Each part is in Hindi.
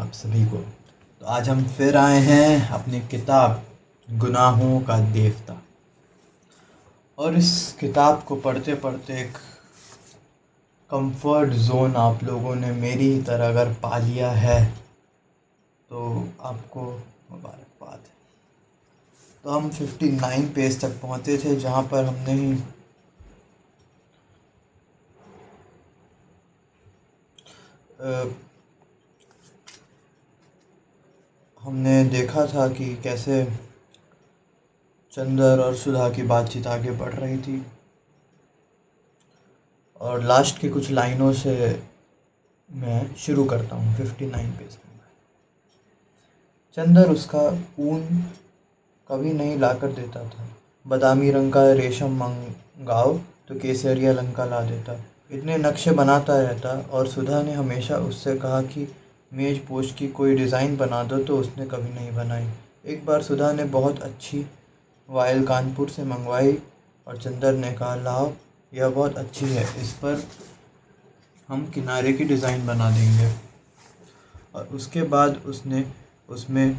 आप सभी को। तो आज हम फिर आए हैं अपनी किताब गुनाहों का देवता, और इस किताब को पढ़ते पढ़ते एक कंफर्ट जोन आप लोगों ने मेरी ही तरह अगर पा लिया है तो आपको मुबारकबाद। तो हम 59 पेज तक पहुँचे थे, जहाँ पर हमने देखा था कि कैसे चंदर और सुधा की बातचीत आगे बढ़ रही थी, और लास्ट की कुछ लाइनों से मैं शुरू करता हूँ 59 पेज में। चंदर उसका ऊन कभी नहीं लाकर देता था, बादामी रंग का रेशम मंगाओ तो केसरिया रंग का ला देता, इतने नक्शे बनाता रहता। और सुधा ने हमेशा उससे कहा कि मेज पोश की कोई डिज़ाइन बना दो, तो उसने कभी नहीं बनाई। एक बार सुधा ने बहुत अच्छी वायल कानपुर से मंगवाई और चंदर ने कहा, लाओ यह बहुत अच्छी है, इस पर हम किनारे की डिज़ाइन बना देंगे। और उसके बाद उसने उसमें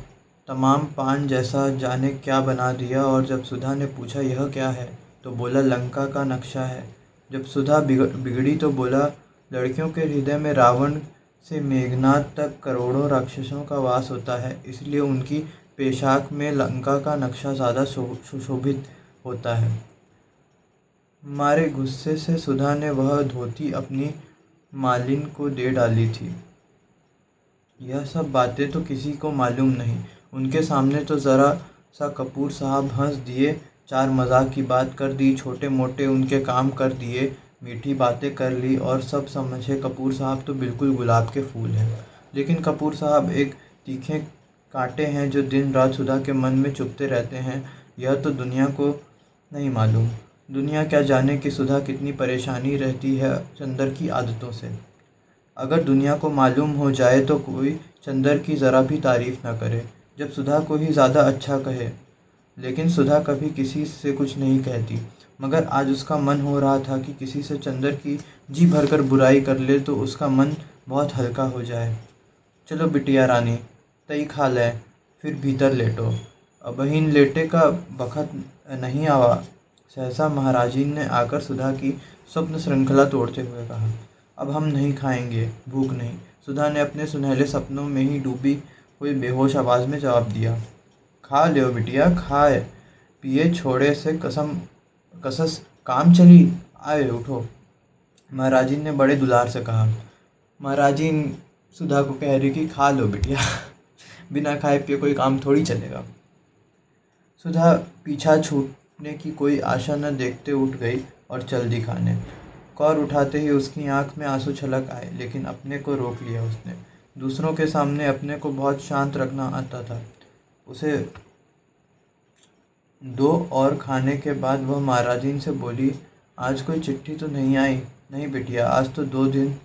तमाम पान जैसा जाने क्या बना दिया। और जब सुधा ने पूछा यह क्या है, तो बोला लंका का नक्शा है। जब सुधा बिगड़ी तो बोला, लड़कियों के हृदय में रावण से मेघनाद तक करोड़ों राक्षसों का वास होता है, इसलिए उनकी पेशाक में लंका का नक्शा ज़्यादा सुशोभित होता है। मारे गुस्से से सुधा ने वह धोती अपनी मालिन को दे डाली थी। यह सब बातें तो किसी को मालूम नहीं। उनके सामने तो ज़रा सा कपूर साहब हंस दिए, चार मजाक की बात कर दी, छोटे मोटे उनके काम कर दिए, मीठी बातें कर ली, और सब समझे कपूर साहब तो बिल्कुल गुलाब के फूल हैं। लेकिन कपूर साहब एक तीखे कांटे हैं जो दिन रात सुधा के मन में चुभते रहते हैं। यह तो दुनिया को नहीं मालूम। दुनिया क्या जाने कि सुधा कितनी परेशानी रहती है चंदर की आदतों से। अगर दुनिया को मालूम हो जाए तो कोई चंदर की ज़रा भी तारीफ़ न करे, जब सुधा को ही ज़्यादा अच्छा कहे। लेकिन सुधा कभी किसी से कुछ नहीं कहती, मगर आज उसका मन हो रहा था कि किसी से चंदर की जी भरकर बुराई कर ले तो उसका मन बहुत हल्का हो जाए। चलो बिटिया रानी, तई खा ले, फिर भीतर लेटो। बहिन लेटे का बखत नहीं आवा। सहसा महाराजीन ने आकर सुधा की स्वप्न श्रृंखला तोड़ते हुए कहा, अब हम नहीं खाएंगे, भूख नहीं। सुधा ने अपने सुनहले सपनों में ही डूबी हुई बेहोश आवाज़ में जवाब दिया, खा लो बिटिया, खाए पिए छोड़े से कसस काम चली, आए उठो। महाराजीन ने बड़े दुलार से कहा। महाराजीन सुधा को कह रही कि खा लो बिटिया, बिना खाए पिए कोई काम थोड़ी चलेगा। सुधा पीछा छूटने की कोई आशा न देखते उठ गई और चल दी खाने। कौर उठाते ही उसकी आंख में आंसू छलक आए, लेकिन अपने को रोक लिया उसने। दूसरों के सामने अपने को बहुत शांत रखना आता था उसे। दो और खाने के बाद वह महाराजीन से बोली, आज कोई चिट्ठी तो नहीं आई? नहीं बिटिया, आज तो 2 दिन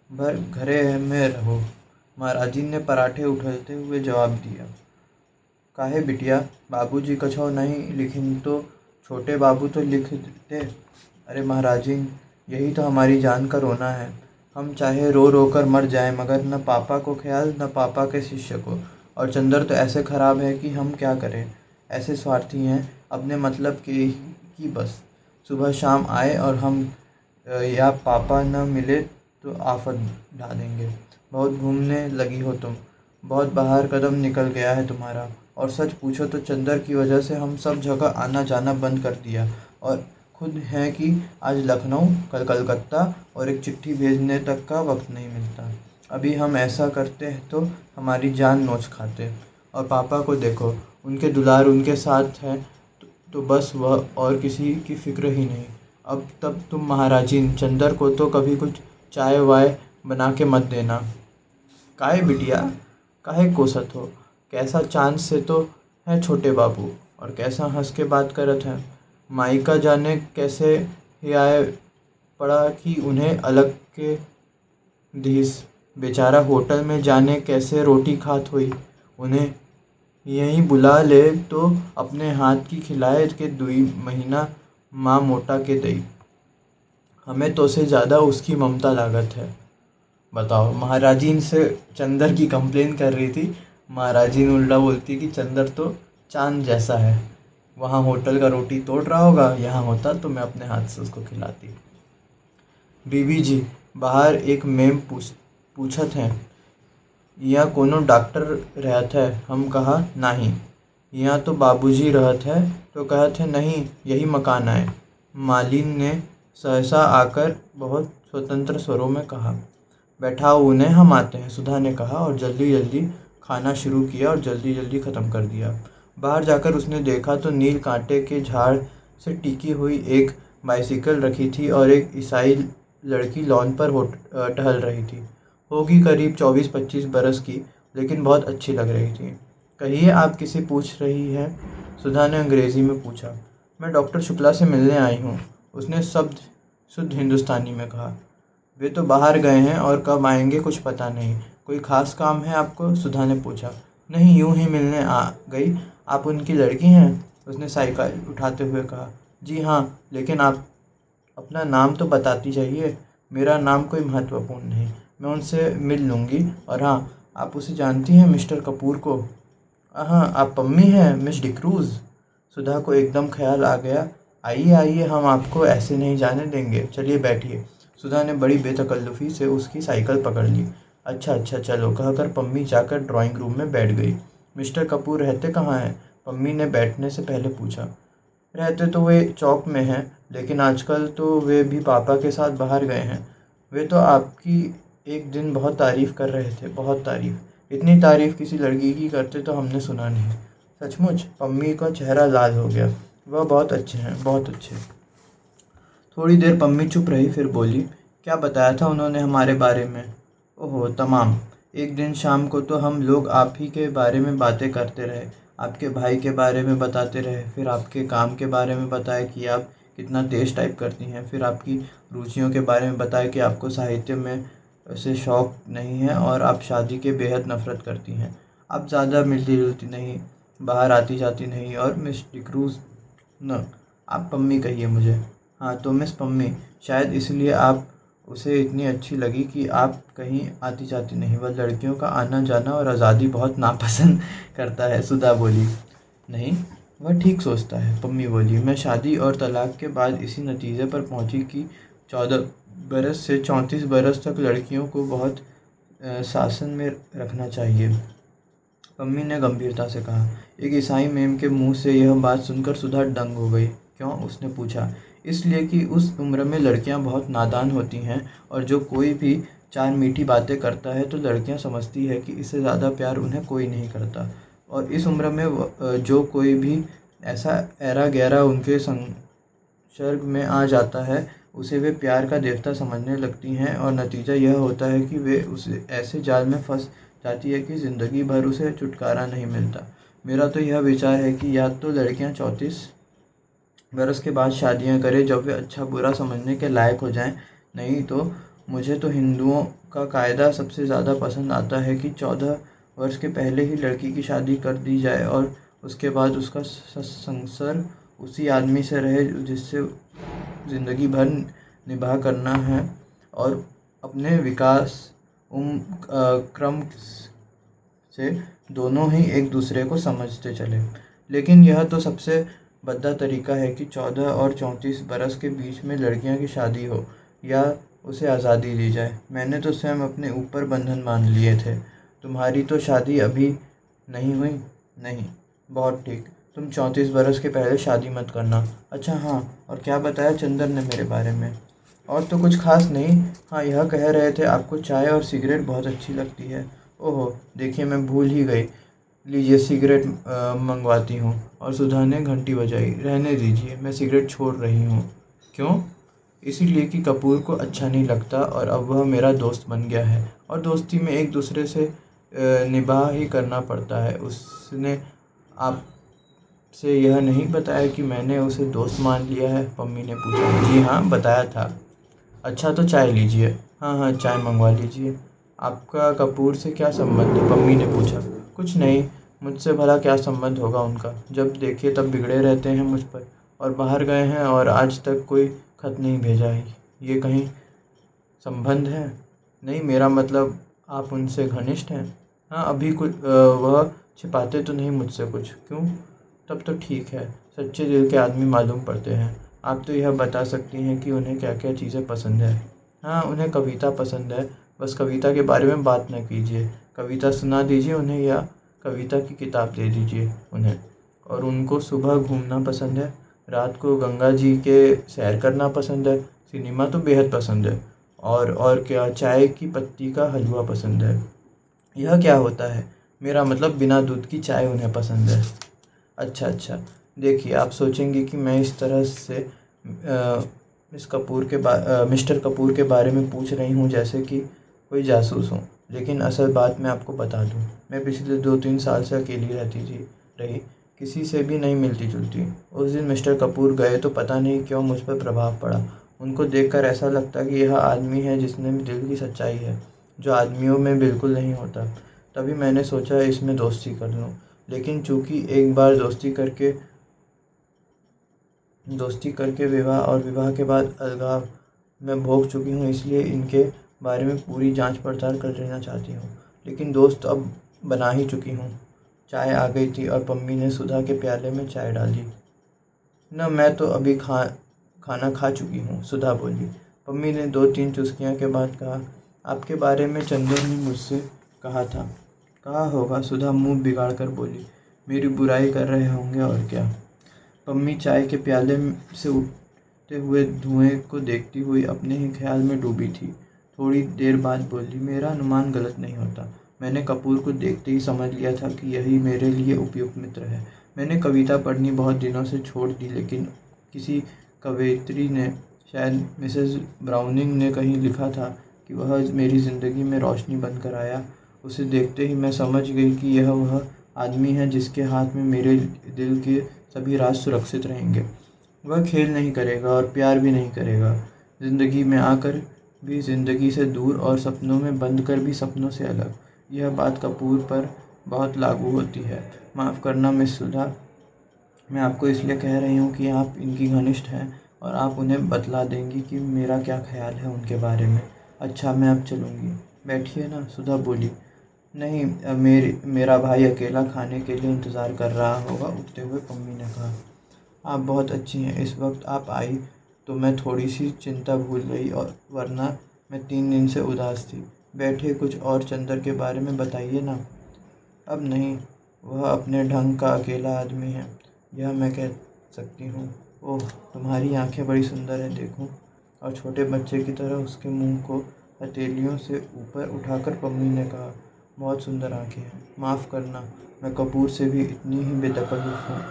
भर घरे में रहो। महाराजीन ने पराठे उठलते हुए जवाब दिया। काहे बिटिया, बाबूजी कछो नहीं लिखिन तो छोटे बाबू तो लिख देते। अरे महाराजीन, यही तो हमारी जान का रोना है। हम चाहे रो रो कर मर जाएं, मगर न पापा को ख्याल न पापा के शिष्य को। और चंदर तो ऐसे खराब है कि हम क्या करें। ऐसे स्वार्थी हैं, अपने मतलब के ही बस। सुबह शाम आए और हम या पापा न मिले तो आफत डालेंगे। बहुत घूमने लगी हो तुम, बहुत बाहर कदम निकल गया है तुम्हारा। और सच पूछो तो चंदर की वजह से हम सब जगह आना जाना बंद कर दिया, और खुद है कि आज लखनऊ, कल कलकत्ता, और एक चिट्ठी भेजने तक का वक्त नहीं मिलता। अभी हम ऐसा करते हैं तो हमारी जान नोच खाते। और पापा को देखो, उनके दुलार उनके साथ है तो बस, वह और किसी की फिक्र ही नहीं। अब तब तुम महाराजीन, चंदर को तो कभी कुछ चाय वाय बना के मत देना। काहे बिटिया, काहे कोसत हो? कैसा चांद से तो है छोटे बाबू, और कैसा हंस के बात करत हैं। माई का जाने कैसे ही आए पड़ा कि उन्हें अलग के दिस। बेचारा होटल में जाने कैसे रोटी खात हुई। उन्हें यहीं बुला ले तो अपने हाथ की खिलाए के 2 महीना माँ मोटा के दई। हमें तो से ज़्यादा उसकी ममता लागत है। बताओ, महाराजीन से चंदर की कंप्लेन कर रही थी। महाराजीन उल्टा बोलती कि चंदर तो चांद जैसा है, वहाँ होटल का रोटी तोड़ रहा होगा, यहाँ होता तो मैं अपने हाथ से उसको खिलाती। बीबी जी बाहर एक मेम पूछत हैं, यहाँ कोनो डॉक्टर रहत है? हम कहा नाही। यहाँ तो बाबूजी रहत है, तो कहत है नहीं, यही मकान आए। मालिन ने सहसा आकर बहुत स्वतंत्र स्वरों में कहा। बैठाओ उन्हें, हम आते हैं, सुधा ने कहा और जल्दी जल्दी खाना शुरू किया और जल्दी जल्दी ख़त्म कर दिया। बाहर जाकर उसने देखा तो नील कांटे के झाड़ से टिकी हुई एक बाइसिकल रखी थी और एक ईसाई लड़की लॉन पर टहल रही थी। होगी करीब 24-25 बरस की, लेकिन बहुत अच्छी लग रही थी। कहिए, आप किसे पूछ रही हैं? सुधा ने अंग्रेज़ी में पूछा। मैं डॉक्टर शुक्ला से मिलने आई हूँ, उसने शुद्ध हिंदुस्तानी में कहा। वे तो बाहर गए हैं और कब आएंगे कुछ पता नहीं। कोई ख़ास काम है आपको? सुधा ने पूछा। नहीं, यूं ही मिलने आ गई। आप उनकी लड़की हैं? उसने साइकिल उठाते हुए कहा। जी हाँ, लेकिन आप अपना नाम तो बताती जाइए। मेरा नाम कोई महत्वपूर्ण नहीं, मैं उनसे मिल लूँगी। और हाँ, आप उसे जानती हैं, मिस्टर कपूर को? हाँ, आप पम्मी हैं, मिस डिक्रूज़? सुधा को एकदम ख्याल आ गया। आइए आइए, हम आपको ऐसे नहीं जाने देंगे, चलिए बैठिए। सुधा ने बड़ी बेतकल्लुफ़ी से उसकी साइकिल पकड़ ली। अच्छा अच्छा, चलो, कहकर पम्मी जाकर ड्राइंग रूम में बैठ गई। मिस्टर कपूर रहते कहाँ हैं? पम्मी ने बैठने से पहले पूछा। रहते तो वे चौक में हैं, लेकिन आजकल तो वे भी पापा के साथ बाहर गए हैं। वे तो आपकी एक दिन बहुत तारीफ़ कर रहे थे, बहुत तारीफ़। इतनी तारीफ़ किसी लड़की की करते तो हमने सुना नहीं। सचमुच? पम्मी का चेहरा लाल हो गया। वह बहुत अच्छे हैं, बहुत अच्छे। थोड़ी देर पम्मी चुप रही, फिर बोली। क्या बताया था उन्होंने हमारे बारे में? ओहो, तमाम। एक दिन शाम को तो हम लोग आप ही के बारे में बातें करते रहे। आपके भाई के बारे में बताते रहे, फिर आपके काम के बारे में बताया कि आप कितना तेज़ टाइप करती हैं, फिर आपकी रुचियों के बारे में बताया कि आपको साहित्य में से शौक़ नहीं है और आप शादी के बेहद नफ़रत करती हैं। आप ज़्यादा मिलती जुलती नहीं, बाहर आती जाती नहीं, और मिस डिक्रूज़ न, आप पम्मी कहिए मुझे। हाँ, तो मिस पम्मी, शायद इसलिए आप उसे इतनी अच्छी लगी कि आप कहीं आती जाती नहीं। वह लड़कियों का आना जाना और आज़ादी बहुत नापसंद करता है, सुधा बोली। नहीं, वह ठीक सोचता है, पम्मी बोली। मैं शादी और तलाक के बाद इसी नतीजे पर पहुंची कि 14 बरस से 34 बरस तक लड़कियों को बहुत शासन में रखना चाहिए, पम्मी ने गंभीरता से कहा। एक ईसाई मेम के मुंह से यह बात सुनकर सुधा दंग हो गई। क्यों? उसने पूछा। इसलिए कि उस उम्र में लड़कियां बहुत नादान होती हैं, और जो कोई भी चार मीठी बातें करता है तो लड़कियां समझती है कि इससे ज़्यादा प्यार उन्हें कोई नहीं करता। और इस उम्र में जो कोई भी ऐसा ऐरा गहरा उनके संसर्ग में आ जाता है, उसे वे प्यार का देवता समझने लगती हैं, और नतीजा यह होता है कि वे उसे ऐसे जाल में फंस जाती है कि ज़िंदगी भर उसे छुटकारा नहीं मिलता। मेरा तो यह विचार है कि या तो लड़कियां 34 बरस के बाद शादियां करें जब वे अच्छा बुरा समझने के लायक हो जाएं, नहीं तो मुझे तो हिंदुओं का कायदा सबसे ज़्यादा पसंद आता है कि 14 वर्ष के पहले ही लड़की की शादी कर दी जाए और उसके बाद उसका संसर्ग उसी आदमी से रहे जिससे ज़िंदगी भर निभाह करना है, और अपने विकास क्रम से दोनों ही एक दूसरे को समझते चले। लेकिन यह तो सबसे भद्दा तरीका है कि 14 और 34 बरस के बीच में लड़कियां की शादी हो या उसे आज़ादी दी जाए। मैंने तो स्वयं अपने ऊपर बंधन बांध लिए थे। तुम्हारी तो शादी अभी नहीं हुई? नहीं। बहुत ठीक, तुम 34 बरस के पहले शादी मत करना। अच्छा हाँ, और क्या बताया चंदर ने मेरे बारे में? और तो कुछ खास नहीं। हाँ, यह कह रहे थे आपको चाय और सिगरेट बहुत अच्छी लगती है। ओहो, देखिए, मैं भूल ही गई। लीजिए, सिगरेट मंगवाती हूँ। और सुधा ने घंटी बजाई। रहने दीजिए, मैं सिगरेट छोड़ रही हूँ। क्यों? इसीलिए कि कपूर को अच्छा नहीं लगता और अब वह मेरा दोस्त बन गया है, और दोस्ती में एक दूसरे से निभाह ही करना पड़ता है। उसने आपसे यह नहीं बताया कि मैंने उसे दोस्त मान लिया है? पम्मी ने पूछा। जी हाँ, बताया था। अच्छा, तो चाय लीजिए। हाँ हाँ, चाय मंगवा लीजिए। आपका कपूर से क्या संबंध है? पम्मी ने पूछा। कुछ नहीं, मुझसे भला क्या संबंध होगा उनका? जब देखिए तब बिगड़े रहते हैं मुझ पर, और बाहर गए हैं और आज तक कोई खत नहीं भेजा है। ये कहीं संबंध है? नहीं, मेरा मतलब आप उनसे घनिष्ठ हैं? हाँ, अभी कुछ वह छिपाते तो नहीं मुझसे कुछ, क्यों? तब तो ठीक है, सच्चे दिल के आदमी मालूम पड़ते हैं। आप तो यह बता सकती हैं कि उन्हें क्या क्या चीज़ें पसंद है। हाँ, उन्हें कविता पसंद है, बस कविता के बारे में बात न कीजिए। कविता सुना दीजिए उन्हें या कविता की किताब दे दीजिए उन्हें। और उनको सुबह घूमना पसंद है, रात को गंगा जी के सैर करना पसंद है, सिनेमा तो बेहद पसंद है, और क्या, चाय की पत्ती का हलवा पसंद है। यह क्या होता है? मेरा मतलब बिना दूध की चाय उन्हें पसंद है। अच्छा अच्छा, देखिए, आप सोचेंगे कि मैं इस तरह से मिस्टर कपूर के बारे में पूछ रही हूँ जैसे कि कोई जासूस हूँ। लेकिन असल बात मैं आपको बता दूँ, मैं पिछले 2-3 साल से अकेली रही, किसी से भी नहीं मिलती जुलती। उस दिन मिस्टर कपूर गए तो पता नहीं क्यों मुझ पर प्रभाव पड़ा। उनको देखकर ऐसा लगता कि यह आदमी है जिसमें दिल की सच्चाई है, जो आदमियों में बिल्कुल नहीं होता। तभी मैंने सोचा इसमें दोस्ती कर लूँ। लेकिन चूंकि एक बार दोस्ती करके विवाह और विवाह के बाद अलगाव मैं भोग चुकी हूँ, इसलिए इनके बारे में पूरी जांच पड़ताल कर लेना चाहती हूँ। लेकिन दोस्त अब बना ही चुकी हूँ। चाय आ गई थी और पम्मी ने सुधा के प्याले में चाय डाली। न, मैं तो अभी खाना खा चुकी हूँ, सुधा बोली। पम्मी ने 2-3 चुस्कियाँ के बाद कहा, आपके बारे में चंदर ने मुझसे कहा था। कहा होगा, सुधा मुंह बिगाड़ कर बोली। मेरी बुराई कर रहे होंगे और क्या। पम्मी चाय के प्याले से उठते हुए धुएं को देखती हुई अपने ही ख्याल में डूबी थी। थोड़ी देर बाद बोली, मेरा अनुमान गलत नहीं होता। मैंने कपूर को देखते ही समझ लिया था कि यही मेरे लिए उपयुक्त मित्र है। मैंने कविता पढ़नी बहुत दिनों से छोड़ दी, लेकिन किसी कवयित्री ने, शायद मिसेस ब्राउनिंग ने कहीं लिखा था कि वह मेरी ज़िंदगी में रोशनी बनकर आया। उसे देखते ही मैं समझ गई कि यह वह आदमी है जिसके हाथ में मेरे दिल के सभी राज सुरक्षित रहेंगे। वह खेल नहीं करेगा और प्यार भी नहीं करेगा। ज़िंदगी में आकर भी ज़िंदगी से दूर और सपनों में बंद कर भी सपनों से अलग। यह बात कपूर पर बहुत लागू होती है। माफ़ करना मिस सुधा, मैं आपको इसलिए कह रही हूँ कि आप इनकी घनिष्ठ हैं और आप उन्हें बतला देंगी कि मेरा क्या ख्याल है उनके बारे में। अच्छा, मैं अब चलूँगी। बैठिए ना, सुधा बोली। नहीं, मेरा भाई अकेला खाने के लिए इंतज़ार कर रहा होगा, उठते हुए पम्मी ने कहा। आप बहुत अच्छी हैं, इस वक्त आप आई तो मैं थोड़ी सी चिंता भूल गई, और वरना मैं 3 दिन से उदास थी। बैठे, कुछ और चंदर के बारे में बताइए ना। अब नहीं, वह अपने ढंग का अकेला आदमी है, यह मैं कह सकती हूँ। ओह, तुम्हारी आंखें बड़ी सुंदर हैं, देखो। और छोटे बच्चे की तरह उसके मुंह को हथेलियों से ऊपर उठाकर पम्मी ने कहा, बहुत सुंदर आंखें हैं। माफ़ करना, मैं कपूर से भी इतनी ही बेतकल्लुफ़ हूँ।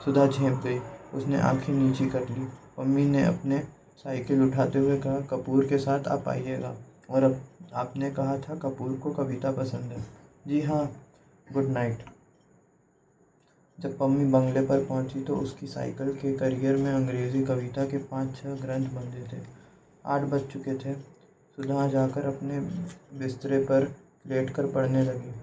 सुधा झेंप गई, उसने आंखें नीची कर ली। पम्मी ने अपने साइकिल उठाते हुए कहा, कपूर के साथ आप आइएगा। और अब आपने कहा था कपूर को कविता पसंद है। जी हाँ, गुड नाइट। जब पम्मी बंगले पर पहुंची तो उसकी साइकिल के करियर में अंग्रेज़ी कविता के 5-6 ग्रंथ बंधे थे। 8 बज चुके थे। सुधा जाकर अपने बिस्तरे पर लेटकर पढ़ने लगी।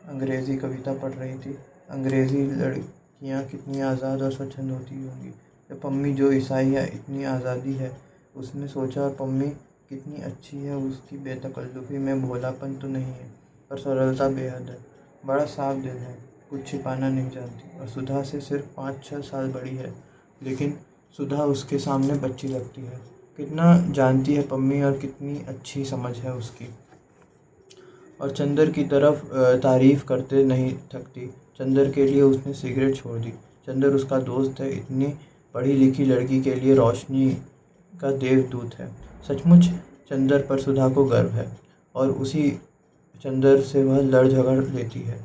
अंग्रेज़ी कविता पढ़ रही थी। अंग्रेज़ी लड़कियां कितनी आज़ाद और स्वच्छंद होती होंगी। जब पम्मी, जो ईसाई है, इतनी आज़ादी है, उसने सोचा। और पम्मी कितनी अच्छी है, उसकी बेतकल्लुफ़ी में भोलापन तो नहीं है, पर सरलता बेहद है। बड़ा साफ दिल है, कुछ छिपाना नहीं जानती, और सुधा से सिर्फ 5-6 साल बड़ी है, लेकिन सुधा उसके सामने बच्ची लगती है। कितना जानती है पम्मी, और कितनी अच्छी समझ है उसकी। और चंदर की तरफ तारीफ़ करते नहीं थकती। चंदर के लिए उसने सिगरेट छोड़ दी। चंदर उसका दोस्त है, इतनी पढ़ी लिखी लड़की के लिए रोशनी का देवदूत है। सचमुच चंदर पर सुधा को गर्व है, और उसी चंदर से वह लड़ झगड़ लेती है,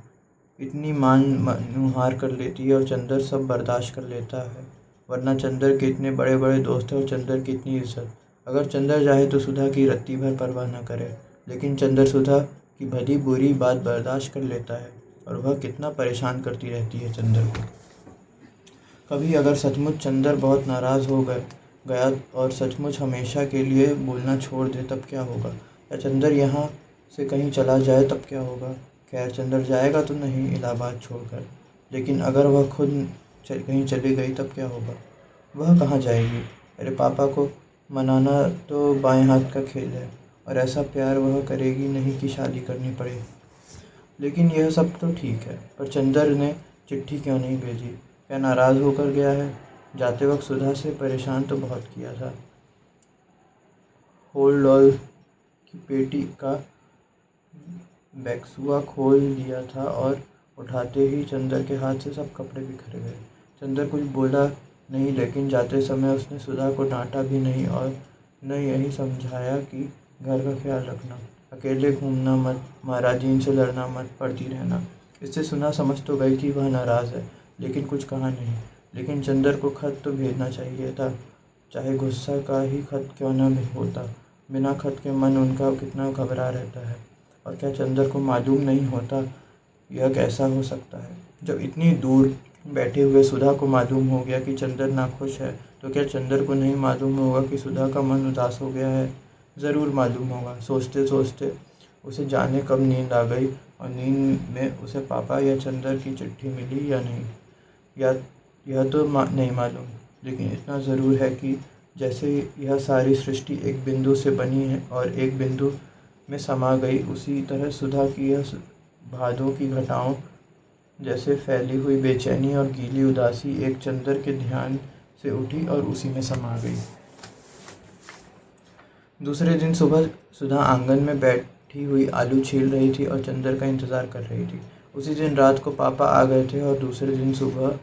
इतनी मान मनुहार कर लेती है, और चंदर सब बर्दाश्त कर लेता है। वरना चंदर के इतने बड़े बड़े दोस्त हैं और चंदर की इतनी इज्जत। अगर चंदर चाहे तो सुधा की रत्ती भर परवाह न करे, लेकिन चंदर सुधा की भली बुरी बात बर्दाश्त कर लेता है, और वह कितना परेशान करती रहती है चंदर को। कभी अगर सचमुच चंदर बहुत नाराज़ हो गया और सचमुच हमेशा के लिए बोलना छोड़ दे, तब क्या होगा? या चंदर यहाँ से कहीं चला जाए, तब क्या होगा? खैर, चंदर जाएगा तो नहीं इलाहाबाद छोड़कर, लेकिन अगर वह खुद कहीं चली गई, तब क्या होगा? वह कहाँ जाएगी? अरे, पापा को मनाना तो बाएं हाथ का खेल है। और ऐसा प्यार वह करेगी नहीं कि शादी करनी पड़े। लेकिन यह सब तो ठीक है, पर चंदर ने चिट्ठी क्यों नहीं भेजी? क्या नाराज़ होकर गया है? जाते वक्त सुधा से परेशान तो बहुत किया था। होल्ड ऑल की पेटी का बैक्सुआ खोल दिया था और उठाते ही चंदर के हाथ से सब कपड़े बिखर गए। चंदर कुछ बोला नहीं, लेकिन जाते समय उसने सुधा को डांटा भी नहीं और न यही समझाया कि घर का ख्याल रखना, अकेले घूमना मत, महाराजीन से लड़ना मत, पढ़ती रहना। इससे सुना समझ तो गई कि वह नाराज़ है, लेकिन कुछ कहा नहीं। लेकिन चंदर को खत तो भेजना चाहिए था, चाहे गुस्सा का ही खत क्यों न होता। बिना खत के मन उनका कितना घबरा रहता है। और क्या चंदर को मालूम नहीं होता? यह कैसा हो सकता है? जब इतनी दूर बैठे हुए सुधा को मालूम हो गया कि चंदर नाखुश है, तो क्या चंदर को नहीं मालूम होगा कि सुधा का मन उदास हो गया है? ज़रूर मालूम होगा। सोचते सोचते उसे जाने कब नींद आ गई, और नींद में उसे पापा या चंदर की चिट्ठी मिली या नहीं, या यह तो नहीं मालूम। लेकिन इतना ज़रूर है कि जैसे यह सारी सृष्टि एक बिंदु से बनी है और एक बिंदु में समा गई, उसी तरह सुधा की यह भादों की घटाओं जैसे फैली हुई बेचैनी और गीली उदासी एक चंदर के ध्यान से उठी और उसी में समा गई। दूसरे दिन सुबह सुधा आंगन में बैठी हुई आलू छील रही थी और चंदर का इंतज़ार कर रही थी। उसी दिन रात को पापा आ गए थे और दूसरे दिन सुबह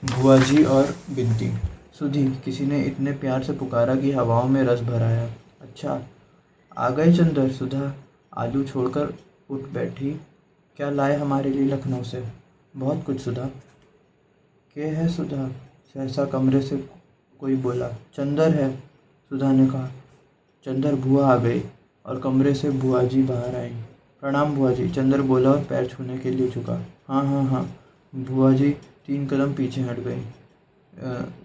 बुआ जी और बिनती। सुधी, किसी ने इतने प्यार से पुकारा कि हवाओं में रस भर आया। अच्छा, आ गए चंदर? सुधा आलू छोड़कर उठ बैठी। क्या लाए हमारे लिए लखनऊ से? बहुत कुछ सुधा। के है सुधा? सहसा कमरे से कोई बोला। चंदर है, सुधा ने कहा। चंदर, बुआ आ गई। और कमरे से बुआ जी बाहर आई। प्रणाम बुआ जी, चंदर बोला और पैर छूने के लिए झुका। हाँ हाँ हाँ। बुआ जी 3 कदम पीछे हट गई।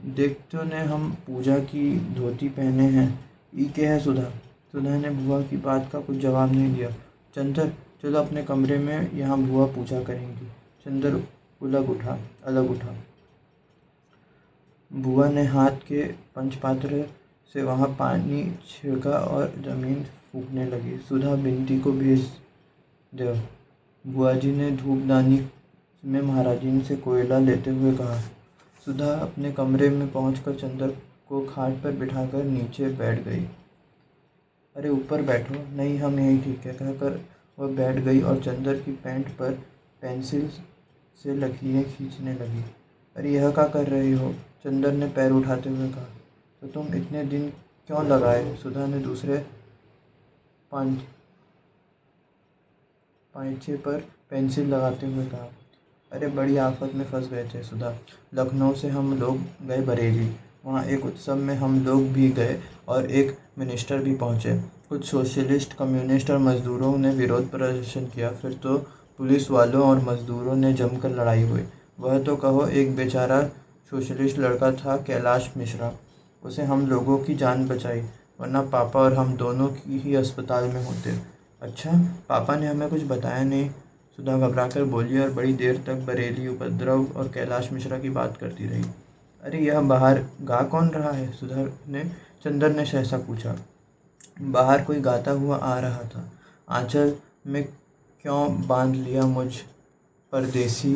देखते ने हम पूजा की धोती पहने हैं। ई के है सुधा? सुधा ने बुआ की बात का कुछ जवाब नहीं दिया। चंदर, चलो अपने कमरे में, यहाँ बुआ पूजा करेंगी। चंदर अलग उठा। बुआ ने हाथ के पंचपात्र से वहाँ पानी छिड़का और ज़मीन फूंकने लगी। सुधा, बिनती को भेज दो, बुआ जी ने धूपदानी में महाराजीन से कोयला लेते हुए कहा। सुधा अपने कमरे में पहुंचकर चंदर को खाट पर बिठाकर नीचे बैठ गई। अरे ऊपर बैठो। नहीं, हम यहीं ठीक है, कहकर वह बैठ गई और चंदर की पैंट पर पेंसिल से लकीरें खींचने लगी। अरे यह क्या कर रही हो? चंदर ने पैर उठाते हुए कहा। तो तुम इतने दिन क्यों लगाए? सुधा ने दूसरे पाइंचे पर पेंसिल लगाते हुए कहा। अरे बड़ी आफत में फंस गए थे सुधा। लखनऊ से हम लोग गए बरेली। वहाँ एक उत्सव में हम लोग भी गए और एक मिनिस्टर भी पहुँचे। कुछ सोशलिस्ट, कम्युनिस्ट और मज़दूरों ने विरोध प्रदर्शन किया। फिर तो पुलिस वालों और मज़दूरों ने जमकर लड़ाई हुई। वह तो कहो, एक बेचारा सोशलिस्ट लड़का था, कैलाश मिश्रा, उसे हम लोगों की जान बचाई, वरना पापा और हम दोनों की ही अस्पताल में होते। अच्छा, पापा ने हमें कुछ बताया नहीं? सुधा घबराकर बोली और बड़ी देर तक बरेली, उपद्रव और कैलाश मिश्रा की बात करती रही। अरे यह बाहर गा कौन रहा है? चंदर ने सहसा पूछा। बाहर कोई गाता हुआ आ रहा था। आंचल में क्यों बांध लिया मुझ परदेसी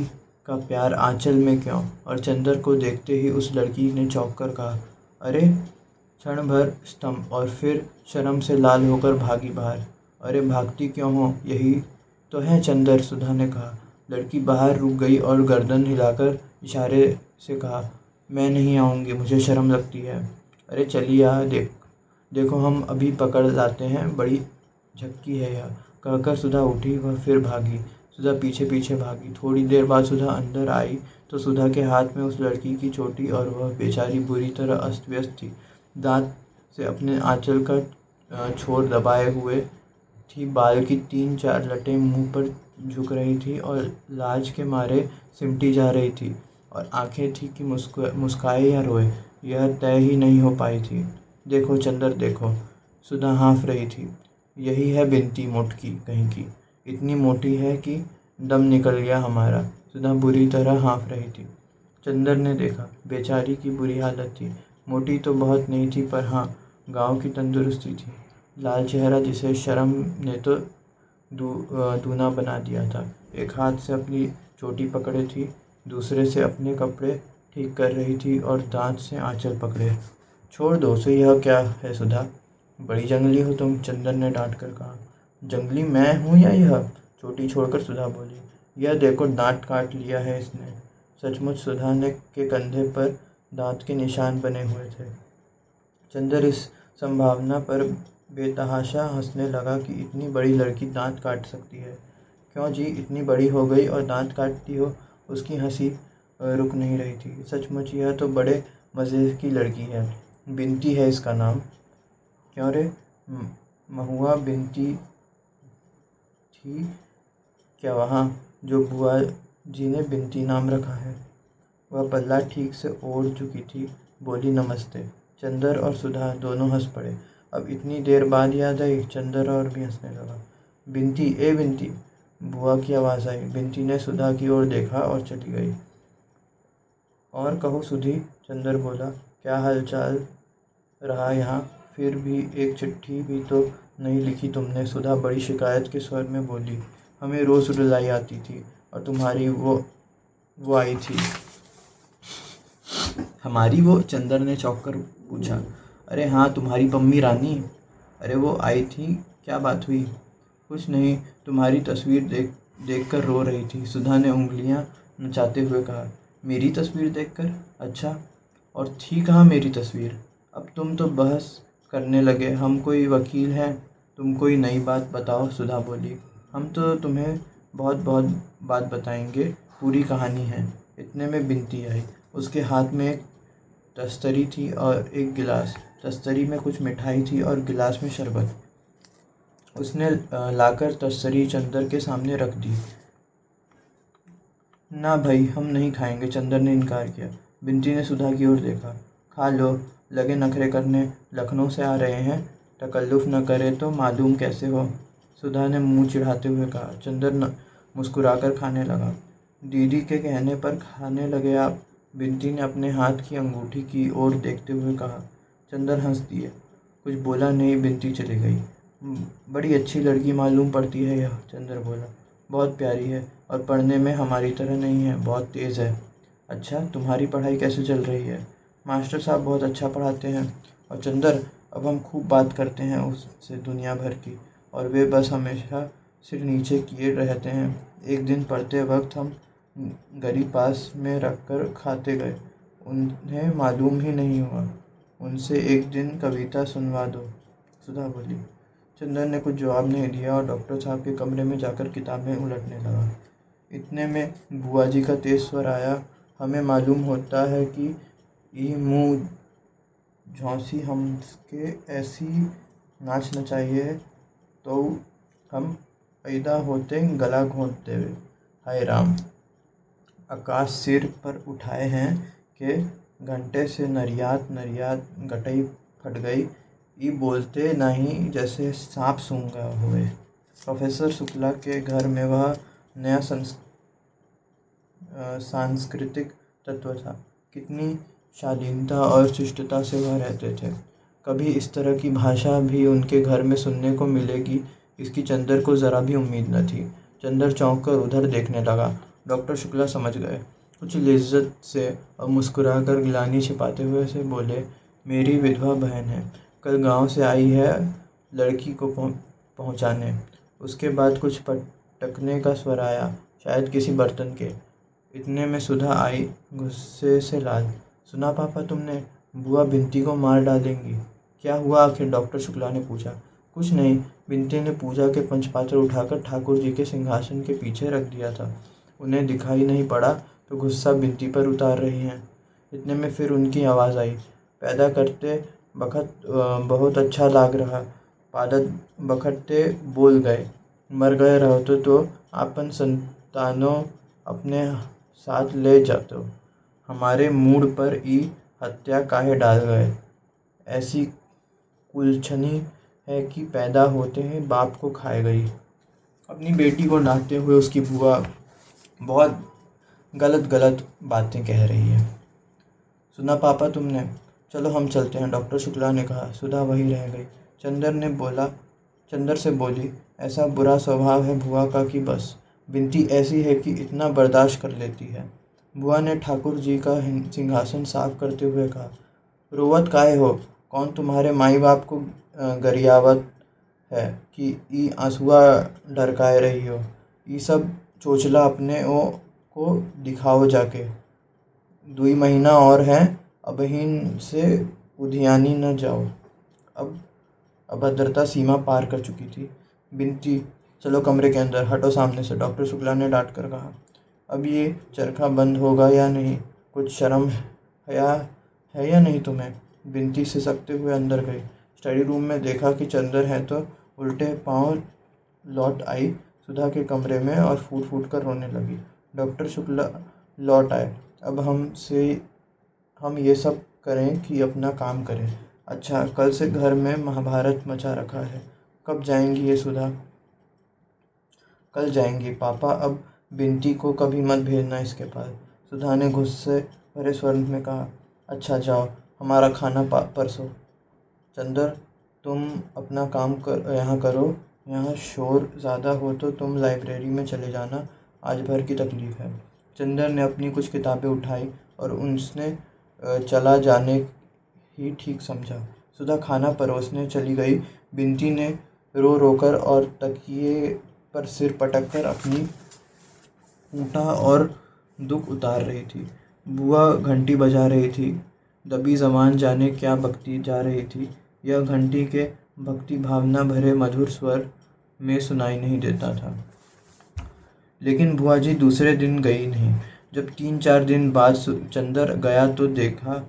का प्यार, आंचल में क्यों? और चंदर को देखते ही उस लड़की ने चौंक कर कहा। अरे! क्षण भर स्तंभ और फिर शर्म से लाल होकर भागी बाहर। अरे भागती क्यों हो? यही तो है चंदर, सुधा ने कहा। लड़की बाहर रुक गई और गर्दन हिलाकर इशारे से कहा, मैं नहीं आऊँगी, मुझे शर्म लगती है। अरे चलिए आ, देखो हम अभी पकड़ लाते हैं, बड़ी झक्की है यह, कहकर सुधा उठी। वह फिर भागी। सुधा पीछे पीछे भागी। थोड़ी देर बाद सुधा अंदर आई तो सुधा के हाथ में उस लड़की की चोटी, और वह बेचारी बुरी तरह अस्त व्यस्त थी। दांत से अपने आंचल का छोर दबाए हुए थी। बाल की 3-4 लटें मुंह पर झुक रही थी और लाज के मारे सिमटी जा रही थी, और आंखें थी कि मुस्काए या रोए, यह तय ही नहीं हो पाई थी। देखो चंदर, देखो, सुधा हाँफ रही थी। यही है बिनती, मोटकी कहीं की, इतनी मोटी है कि दम निकल गया हमारा। सुधा बुरी तरह हाँफ रही थी। चंदर ने देखा, बेचारी की बुरी हालत थी। मोटी तो बहुत नहीं थी, पर हाँ, गांव की तंदुरुस्ती थी। लाल चेहरा जिसे शर्म ने तो दूना बना दिया था। एक हाथ से अपनी चोटी पकड़े थी, दूसरे से अपने कपड़े ठीक कर रही थी और दांत से आंचल पकड़े। छोड़ दो उसे, यह क्या है सुधा, बड़ी जंगली हो तुम, चंदन ने डांट कर कहा। जंगली मैं हूँ या यह? चोटी छोड़कर सुधा बोली। यह देखो, दांत काट लिया है इसने। सचमुच सुधा ने के कंधे पर दांत के निशान बने हुए थे। चंदर इस संभावना पर बेतहाशा हंसने लगा कि इतनी बड़ी लड़की दांत काट सकती है। क्यों जी, इतनी बड़ी हो गई और दांत काटती हो? उसकी हंसी रुक नहीं रही थी। सचमुच यह तो बड़े मज़े की लड़की है। बिनती है इसका नाम। क्यों रे, महुआ बिनती थी क्या वहाँ, जो बुआ जी ने बिनती नाम रखा है? वह पल्ला ठीक से ओढ़ चुकी थी। बोली नमस्ते। चंदर और सुधा दोनों हंस पड़े। अब इतनी देर बाद याद आई। चंदर और भी हंसने लगा। बिनती, ए बिनती, बुआ की आवाज़ आई। बिनती ने सुधा की ओर देखा और चली गई। और कहो सुधी, चंदर बोला, क्या हालचाल रहा यहाँ? फिर भी एक चिट्ठी भी तो नहीं लिखी तुमने। सुधा बड़ी शिकायत के स्वर में बोली। हमें रोज़ रुलाई आती थी और तुम्हारी वो आई थी। हमारी वो? चंदर ने चौंक कर पूछा। अरे हाँ, तुम्हारी पम्मी रानी। अरे वो आई थी, क्या बात हुई? कुछ नहीं, तुम्हारी तस्वीर देख कर रो रही थी। सुधा ने उंगलियां नचाते हुए कहा। मेरी तस्वीर देखकर? अच्छा, और थी कहाँ मेरी तस्वीर? अब तुम तो बहस करने लगे। हम कोई वकील हैं, तुम कोई नई बात बताओ, सुधा बोली। हम तो तुम्हें बहुत बहुत बात बताएंगे, पूरी कहानी है। इतने में बिनती आई। उसके हाथ में एक तस्तरी थी और एक गिलास। तस्तरी में कुछ मिठाई थी और गिलास में शरबत। उसने लाकर तस्तरी चंदर के सामने रख दी। ना भाई, हम नहीं खाएंगे, चंदर ने इनकार किया। बिनती ने सुधा की ओर देखा। खा लो, लगे नखरे करने, लखनऊ से आ रहे हैं, तकल्लुफ़ न करे तो मालूम कैसे हो, सुधा ने मुंह चिढ़ाते हुए कहा। चंदर मुस्कुराकर खाने लगा। दीदी के कहने पर खाने लगे आप? बिनती ने अपने हाथ की अंगूठी की ओर देखते हुए कहा। चंदर हंस दिए। कुछ बोला नहीं। बिनती चली गई। बड़ी अच्छी लड़की मालूम पड़ती है यह, चंदर बोला। बहुत प्यारी है और पढ़ने में हमारी तरह नहीं है, बहुत तेज़ है। अच्छा, तुम्हारी पढ़ाई कैसे चल रही है? मास्टर साहब बहुत अच्छा पढ़ाते हैं। और चंदर, अब हम खूब बात करते हैं उससे दुनिया भर की, और वे बस हमेशा सिर नीचे किए रहते हैं। एक दिन पढ़ते वक्त हम गरी पास में रख कर खाते गए, उन्हें मालूम ही नहीं हुआ। उनसे एक दिन कविता सुनवा दो, सुधा बोली। चंदर ने कुछ जवाब नहीं दिया और डॉक्टर साहब के कमरे में जाकर किताबें उलटने लगा। इतने में बुआ जी का तेज स्वर आया। हमें मालूम होता है कि ये मुँह झौंसी हमके ऐसी नाच नचाइए तो हम पैदा होते गला घोंट देवे। हाय राम, आकाश सिर पर उठाए हैं कि घंटे से नरियात नरियात गटई फट गई, ई बोलते नहीं जैसे सांप सूंघा हुए। प्रोफेसर शुक्ला के घर में वह नया सांस्कृतिक तत्व था। कितनी शालीनता और शिष्टता से वह रहते थे। कभी इस तरह की भाषा भी उनके घर में सुनने को मिलेगी, इसकी चंदर को ज़रा भी उम्मीद न थी। चंदर चौंक कर उधर देखने लगा। डॉक्टर शुक्ला समझ गए। कुछ लिज्जत से और मुस्कुराकर गिलानी छिपाते हुए से बोले, मेरी विधवा बहन है, कल गांव से आई है लड़की को पहुंचाने। उसके बाद कुछ पटकने का स्वर आया, शायद किसी बर्तन के। इतने में सुधा आई, गुस्से से लाल। सुना पापा तुमने? बुआ बिनती को मार डालेंगी। क्या हुआ आखिर? डॉक्टर शुक्ला ने पूछा। कुछ नहीं, बिनती ने पूजा के पंचपात्र उठाकर ठाकुर जी के सिंहासन के पीछे रख दिया था। उन्हें दिखाई नहीं पड़ा तो गुस्सा बिनती पर उतार रही हैं। इतने में फिर उनकी आवाज़ आई। पैदा करते बखत बहुत अच्छा लाग रहा, पादत बखटते बोल गए, मर गए रहते तो आपन संतानों अपने साथ ले जाते, हमारे मूड पर ई हत्या काहे डाल गए। ऐसी कुलछनी है कि पैदा होते ही बाप को खाए गई। अपनी बेटी को डांटते हुए उसकी बुआ बहुत गलत गलत बातें कह रही है। सुना पापा तुमने? चलो हम चलते हैं, डॉक्टर शुक्ला ने कहा। सुधा वहीं रह गई। चंदर से बोली, ऐसा बुरा स्वभाव है बुआ का कि बस। बिनती ऐसी है कि इतना बर्दाश्त कर लेती है। बुआ ने ठाकुर जी का सिंहासन साफ करते हुए कहा, रोवत काहे हो? कौन तुम्हारे माई बाप को गरियावत है कि ई आंसुआ ढरकाए रही हो? ई सब चोचला अपने ओ को दिखाओ जाके। 2 महीना और है, अबहिन से उधियानी न जाओ। अब अभद्रता सीमा पार कर चुकी थी। बिनती, चलो कमरे के अंदर, हटो सामने से, डॉक्टर शुक्ला ने डांट कर कहा। अब ये चरखा बंद होगा या नहीं? कुछ शर्म हया है या नहीं तुम्हें? बिनती सिसकते हुए अंदर गई। स्टडी रूम में देखा कि चंदर है तो उल्टे पांव लौट आई सुधा के कमरे में और फूट फूट कर रोने लगी। डॉक्टर शुक्ला लौट आए। अब हम ये सब करें कि अपना काम करें। अच्छा, कल से घर में महाभारत मचा रखा है। कब जाएंगी ये सुधा? कल जाएंगी पापा। अब बिनती को कभी मत भेजना इसके पास। सुधा ने गुस्से भरे स्वर में कहा। अच्छा जाओ, हमारा खाना परसो। चंदर, तुम अपना काम यहाँ करो। यहाँ शोर ज़्यादा हो तो तुम लाइब्रेरी में चले जाना, आज भर की तकलीफ़ है। चंदर ने अपनी कुछ किताबें उठाई और उसने चला जाने ही ठीक समझा। सुधा खाना परोसने चली गई। बिनती ने रो रोकर और तकिए पर सिर पटक कर अपनी ऊँटा और दुख उतार रही थी। बुआ घंटी बजा रही थी। दबी ज़बान जाने क्या बकती जा रही थी। यह घंटी के भक्ति भावना भरे मधुर स्वर में सुनाई नहीं देता था। लेकिन बुआ जी दूसरे दिन गई नहीं। जब 3-4 दिन बाद चंदर गया तो देखा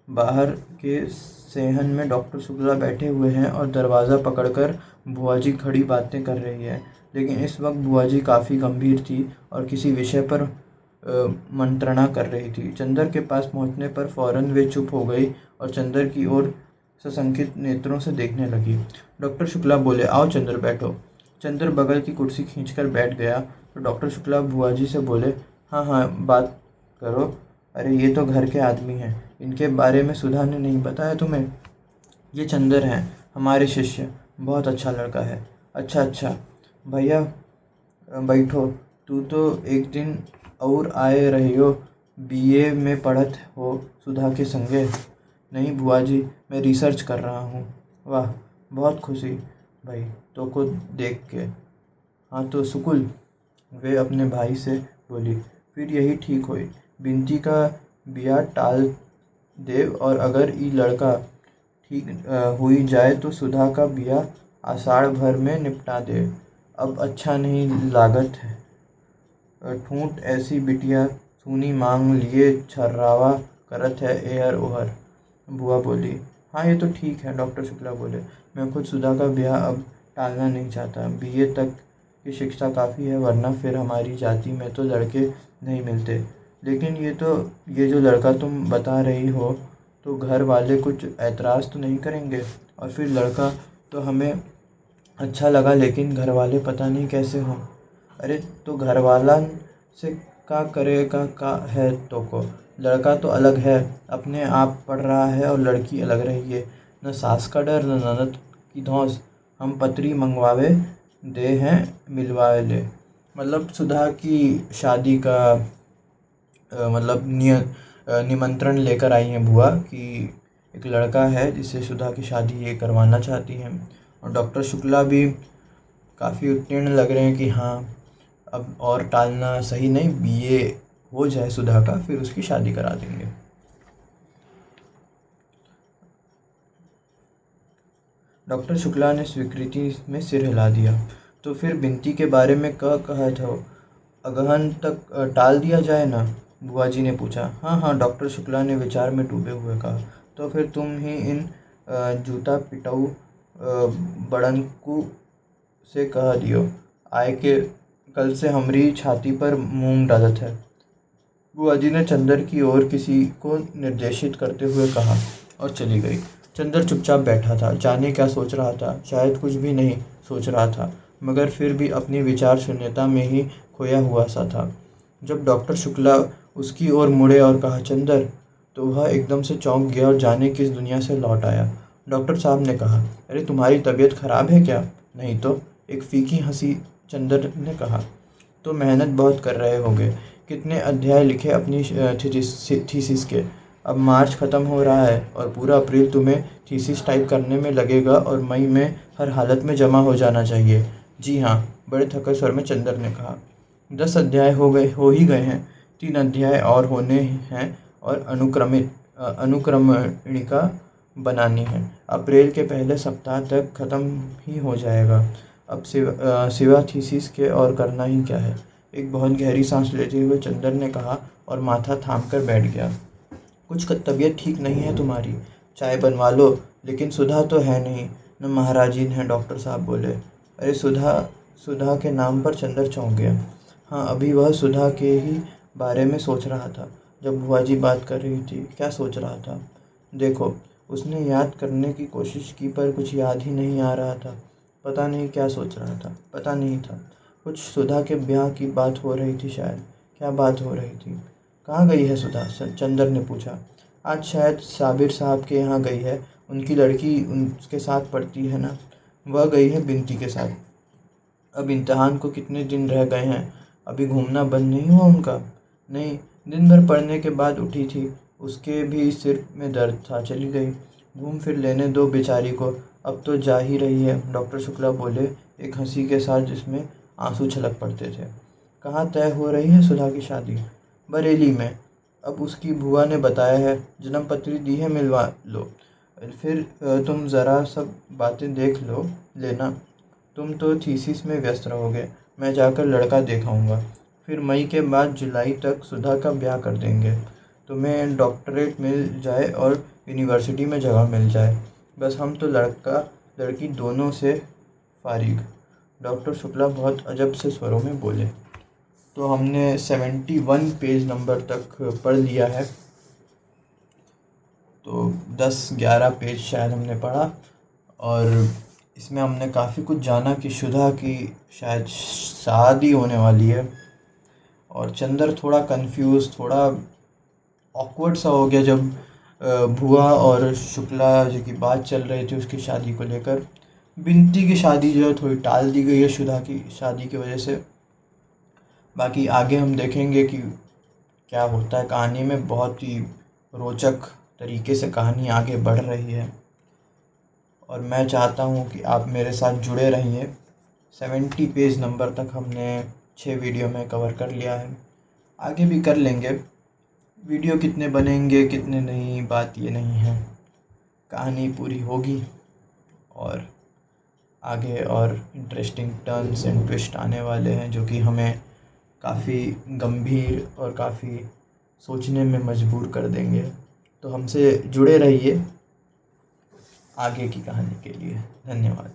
बाहर के सेहन में डॉक्टर शुक्ला बैठे हुए हैं और दरवाज़ा पकड़कर बुआ जी खड़ी बातें कर रही है। लेकिन इस वक्त बुआ जी काफ़ी गंभीर थी और किसी विषय पर मंत्रणा कर रही थी। चंदर के पास पहुंचने पर फौरन वे चुप हो गई और चंदर की ओर सशंकित नेत्रों से देखने लगी। डॉक्टर शुक्ला बोले, आओ चंदर, बैठो। चंदर बगल की कुर्सी खींचकर बैठ गया तो डॉक्टर शुक्ला बुआ जी से बोले, हाँ हाँ, बात करो। अरे ये तो घर के आदमी हैं, इनके बारे में सुधा ने नहीं बताया तुम्हें? ये चंदर हैं, हमारे शिष्य, बहुत अच्छा लड़का है। अच्छा अच्छा भैया, बैठो। तू तो एक दिन और आए रही हो, बीए में पढ़त हो सुधा के संगे? नहीं बुआ जी, मैं रिसर्च कर रहा हूँ। वाह, बहुत खुशी भाई तो को देख के। हाँ तो सुकुल, वे अपने भाई से बोली, फिर यही ठीक होई। बिनती का बिया टाल देव और अगर ई लड़का ठीक हुई जाए तो सुधा का बिया आषाढ़ भर में निपटा दे। अब अच्छा नहीं लागत है। ठूँठ ऐसी बिटिया सूनी मांग लिए छर्रावा करत है एहर ओहर। बुआ बोली, हाँ ये तो ठीक है। डॉक्टर शुक्ला बोले, मैं खुद सुधा का ब्याह अब टालना नहीं चाहता। बीए तक की शिक्षा काफ़ी है, वरना फिर हमारी जाति में तो लड़के नहीं मिलते। लेकिन ये जो लड़का तुम बता रही हो, तो घर वाले कुछ ऐतराज़ तो नहीं करेंगे? और फिर लड़का तो हमें अच्छा लगा, लेकिन घर वाले पता नहीं कैसे हों। अरे तो घर वाला से का करेगा का है तो को? लड़का तो अलग है, अपने आप पढ़ रहा है, और लड़की अलग रही है। न सास का डर, न ननद की धौंस। हम पत्री मंगवावे दे हैं, मिलवाए ले। मतलब सुधा की शादी का मतलब निमंत्रण लेकर आई हैं बुआ कि एक लड़का है जिससे सुधा की शादी ये करवाना चाहती हैं। और डॉक्टर शुक्ला भी काफ़ी उत्तीर्ण लग रहे हैं कि हाँ, अब और टालना सही नहीं, बीए हो जाए सुधा का, फिर उसकी शादी करा देंगे। डॉक्टर शुक्ला ने स्वीकृति में सिर हिला दिया। तो फिर बिनती के बारे में कहा था, अगहन तक टाल दिया जाए ना? बुआ जी ने पूछा। हाँ हाँ, डॉक्टर शुक्ला ने विचार में डूबे हुए कहा। तो फिर तुम ही इन जूता पिटाऊ बड़नकू से कह दियो आए के कल से हमरी छाती पर मूंग डालत है। बुआ जी ने चंदर की ओर किसी को निर्देशित करते हुए कहा और चली गई। चंदर चुपचाप बैठा था, जाने क्या सोच रहा था। शायद कुछ भी नहीं सोच रहा था, मगर फिर भी अपनी विचार शून्यता में ही खोया हुआ सा था। जब डॉक्टर शुक्ला उसकी ओर मुड़े और कहा, चंदर, तो वह एकदम से चौंक गया और जाने किस दुनिया से लौट आया। डॉक्टर साहब ने कहा। अरे तुम्हारी तबीयत खराब है क्या? नहीं तो, एक फीकी हंसी चंदर ने कहा। तो मेहनत बहुत कर रहे होगे। कितने अध्याय लिखे अपनी थीसिस के? अब मार्च ख़त्म हो रहा है और पूरा अप्रैल तुम्हें थीसिस टाइप करने में लगेगा और मई में हर हालत में जमा हो जाना चाहिए। जी हाँ, बड़े थके स्वर में चंदर ने कहा। 10 अध्याय हो ही गए हैं। 3 अध्याय और होने हैं और अनुक्रमणिका बनानी है। अप्रैल के पहले सप्ताह तक ख़त्म ही हो जाएगा। अब सिवा थीसिस के और करना ही क्या है? एक बहुत गहरी सांस लेते हुए चंदर ने कहा और माथा थाम कर बैठ गया। कुछ तबीयत ठीक नहीं है तुम्हारी? चाय बनवा लो। लेकिन सुधा तो है नहीं न महाराजीन है, डॉक्टर साहब बोले। अरे सुधा? सुधा के नाम पर चंदर चौंक गया। हाँ, अभी वह सुधा के ही बारे में सोच रहा था जब बुआ जी बात कर रही थी। क्या सोच रहा था? देखो, उसने याद करने की कोशिश की पर कुछ याद ही नहीं आ रहा था। पता नहीं क्या सोच रहा था, पता नहीं था। कुछ सुधा के ब्याह की बात हो रही थी शायद। क्या बात हो रही थी? कहाँ गई है सुधा? चंदर ने पूछा। आज शायद साबिर साहब के यहाँ गई है। उनकी लड़की उसके साथ पढ़ती है ना। वह गई है बिनती के साथ। अब इम्तिहान को कितने दिन रह गए हैं? अभी घूमना बंद नहीं हुआ उनका? नहीं, दिन भर पढ़ने के बाद उठी थी। उसके भी सिर में दर्द था, चली गई। घूम फिर लेने दो बेचारी को, अब तो जा ही रही है, डॉक्टर शुक्ला बोले एक हंसी के साथ जिसमें आंसू छलक पड़ते थे। कहाँ तय हो रही है सुधा की शादी? बरेली में। अब उसकी बुआ ने बताया है, जन्म पत्री दी है, मिलवा लो। फिर तुम ज़रा सब बातें देख लेना। तुम तो थीसिस में व्यस्त रहोगे। मैं जाकर लड़का देखाऊंगा। फिर मई के बाद जुलाई तक सुधा का ब्याह कर देंगे। तुम्हें डॉक्टरेट मिल जाए और यूनिवर्सिटी में जगह मिल जाए। बस हम तो लड़का लड़की दोनों से फारिग। डॉक्टर शुक्ला बहुत अजब से स्वरों में बोले। तो हमने 71 पेज नंबर तक पढ़ लिया है। तो 10-11 पेज शायद हमने पढ़ा और इसमें हमने काफ़ी कुछ जाना कि सुधा की शायद शादी होने वाली है। और चंदर थोड़ा कंफ्यूज, थोड़ा ऑकवर्ड सा हो गया जब भुआ और शुक्ला जी की बात चल रही थी उसकी शादी को लेकर। बिनती की शादी जो है थोड़ी टाल दी गई है सुधा की शादी की वजह से। बाकी आगे हम देखेंगे कि क्या होता है कहानी में। बहुत ही रोचक तरीके से कहानी आगे बढ़ रही है और मैं चाहता हूँ कि आप मेरे साथ जुड़े रहिए। 70 पेज नंबर तक हमने 6 वीडियो में कवर कर लिया है। आगे भी कर लेंगे। वीडियो कितने बनेंगे कितने नहीं, बात ये नहीं है। कहानी पूरी होगी और आगे और इंटरेस्टिंग टर्न्स एंड ट्विस्ट आने वाले हैं जो कि हमें काफ़ी गंभीर और काफ़ी सोचने में मजबूर कर देंगे। तो हमसे जुड़े रहिए आगे की कहानी के लिए। धन्यवाद।